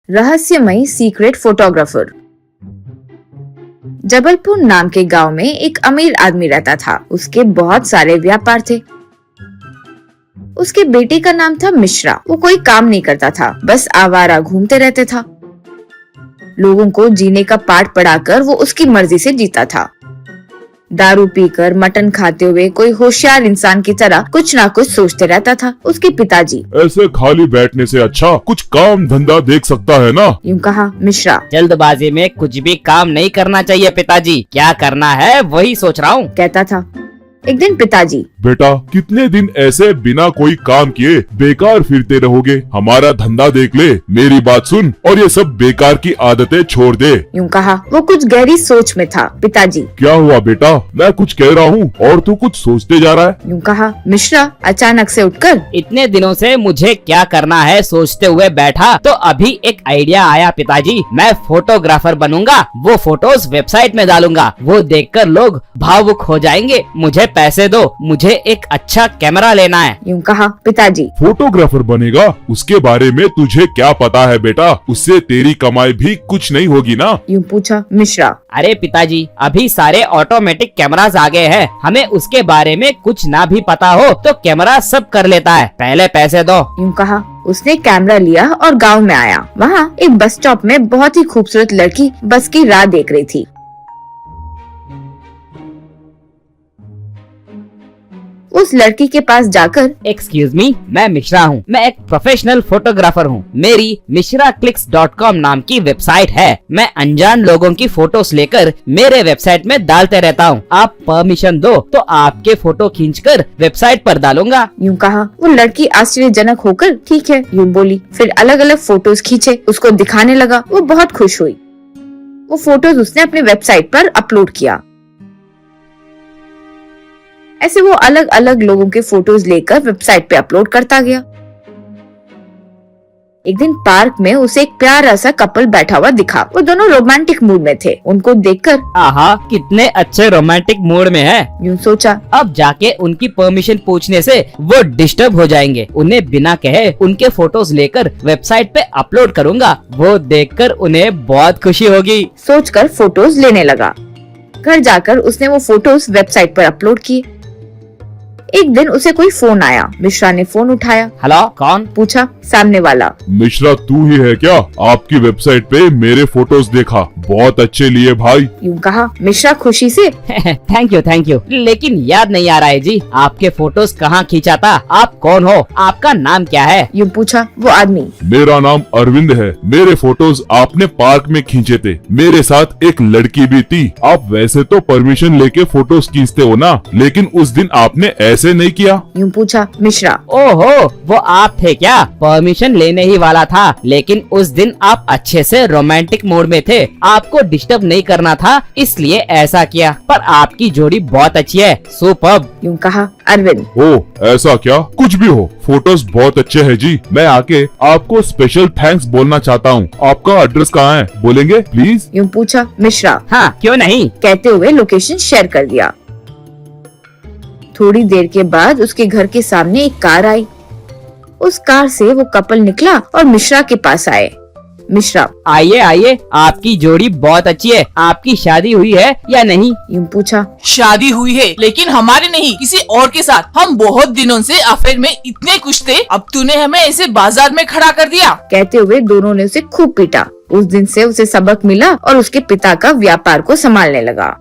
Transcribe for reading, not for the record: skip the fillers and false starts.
रहस्यमयी secret photographer. Jabalpur नाम के गांव में एक अमीर आदमी रहता था। उसके बहुत सारे व्यापार थे। उसके बेटे का नाम था मिश्रा। वो कोई काम नहीं करता था, बस आवारा घूमते रहते था। लोगों को जीने का पाठ पढ़ाकर वो उसकी मर्जी से जीता था। दारू पीकर मटन खाते हुए कोई होशियार इंसान की तरह कुछ ना कुछ सोचते रहता था। उसके पिताजी, ऐसे खाली बैठने से अच्छा कुछ काम धंधा देख सकता है ना। यूं कहा मिश्रा। जल्दबाजी में कुछ भी काम नहीं करना चाहिए पिताजी, क्या करना है वही सोच रहा हूँ। कहता था। एक दिन पिताजी, बेटा कितने दिन ऐसे बिना कोई काम किए बेकार फिरते रहोगे, हमारा धंधा देख ले, मेरी बात सुन और ये सब बेकार की आदतें छोड़ दे। यूं कहा। वो कुछ गहरी सोच में था। पिताजी, क्या हुआ बेटा, मैं कुछ कह रहा हूँ और तू कुछ सोचते जा रहा है। यूं कहा। मिश्रा अचानक से उठकर, इतने दिनों से मुझे क्या करना है सोचते हुए बैठा तो अभी एक आइडिया आया पिताजी, मैं फोटोग्राफर बनूंगा, वो फोटोज वेबसाइट में डालूंगा, वो देखकर लोग भावुक हो जाएंगे, मुझे पैसे दो, मुझे एक अच्छा कैमरा लेना है। यूं कहा। पिताजी, फोटोग्राफर बनेगा, उसके बारे में तुझे क्या पता है बेटा, उससे तेरी कमाई भी कुछ नहीं होगी ना। यूं पूछा मिश्रा। अरे पिताजी, अभी सारे ऑटोमेटिक कैमरास आ गए हैं, हमें उसके बारे में कुछ ना भी पता हो तो कैमरा सब कर लेता है, पहले पैसे दो। यूं कहा। उसने कैमरा लिया और गांव में आया। वहाँ एक बस स्टॉप में बहुत ही खूबसूरत लड़की बस की राह देख रही थी। उस लड़की के पास जाकर, एक्सक्यूज मी, मैं मिश्रा हूँ, मैं एक प्रोफेशनल फोटोग्राफर हूँ, मेरी mishraclicks.com नाम की वेबसाइट है, मैं अनजान लोगों की फोटोज लेकर मेरे वेबसाइट में डालते रहता हूँ, आप परमिशन दो तो आपके फोटो खींचकर वेबसाइट पर डालूंगा। यूं कहा। वो लड़की आश्चर्यजनक होकर ठीक है यूं बोली। फिर अलग अलग फोटोज खींचे, उसको दिखाने लगा। वो बहुत खुश हुई। वो फोटोज उसने अपने वेबसाइट पर अपलोड किया। ऐसे वो अलग अलग लोगों के फोटोज लेकर वेबसाइट पे अपलोड करता गया। एक दिन पार्क में उसे एक प्यारा सा कपल बैठा हुआ दिखा। वो दोनों रोमांटिक मूड में थे। उनको देखकर, आहा, कितने अच्छे रोमांटिक मूड में है, यूं सोचा। अब जाके उनकी परमिशन पूछने से वो डिस्टर्ब हो जाएंगे, उन्हें बिना कहे उनके फोटोज लेकर वेबसाइट पे अपलोड करूंगा, वो देखकर उन्हें बहुत खुशी होगी। सोचकर फोटोज लेने लगा। घर जाकर उसने वो फोटोज वेबसाइट पर अपलोड किए। एक दिन उसे कोई फोन आया। मिश्रा ने फोन उठाया। हेलो, कौन? पूछा सामने वाला। मिश्रा तू ही है क्या, आपकी वेबसाइट पे मेरे फोटोज देखा, बहुत अच्छे लिए भाई। यूं कहा। मिश्रा खुशी से, थैंक यू, लेकिन याद नहीं आ रहा है जी, आपके फोटोज कहाँ खींचा था, आप कौन हो, आपका नाम क्या है? यूं पूछा वो आदमी। मेरा नाम अरविंद है, मेरे फोटोज आपने पार्क में खींचे थे, मेरे साथ एक लड़की भी थी। आप वैसे तो परमिशन लेके फोटोज खींचते हो ना, लेकिन उस दिन आपने ऐसे नहीं किया। यूं पूछा मिश्रा। ओहो, वो आप थे क्या? परमिशन लेने ही वाला था, लेकिन उस दिन आप अच्छे से रोमांटिक मूड में थे, आपको डिस्टर्ब नहीं करना था, इसलिए ऐसा किया, पर आपकी जोड़ी बहुत अच्छी है, सुपर्ब। यूं कहा अरविंद। ओ ऐसा क्या, कुछ भी हो, फोटोज बहुत अच्छे हैं जी, मैं आके आपको स्पेशल थैंक्स बोलना चाहता हूँ, आपका एड्रेस कहाँ है, बोलेंगे प्लीज? यूं पूछा मिश्रा। हाँ, क्यों नहीं, कहते हुए लोकेशन शेयर कर दिया। थोड़ी देर के बाद उसके घर के सामने एक कार आई। उस कार से वो कपल निकला और मिश्रा के पास आए। मिश्रा, आइए, आपकी जोड़ी बहुत अच्छी है, आपकी शादी हुई है या नहीं? यूं पूछा। शादी हुई है, लेकिन हमारे नहीं, किसी और के साथ। हम बहुत दिनों से अफेयर में इतने खुश थे, अब तूने हमें ऐसे बाजार में खड़ा कर दिया। कहते हुए दोनों ने उसे खूब पीटा। उस दिन से उसे सबक मिला और उसके पिता का व्यापार को संभालने लगा।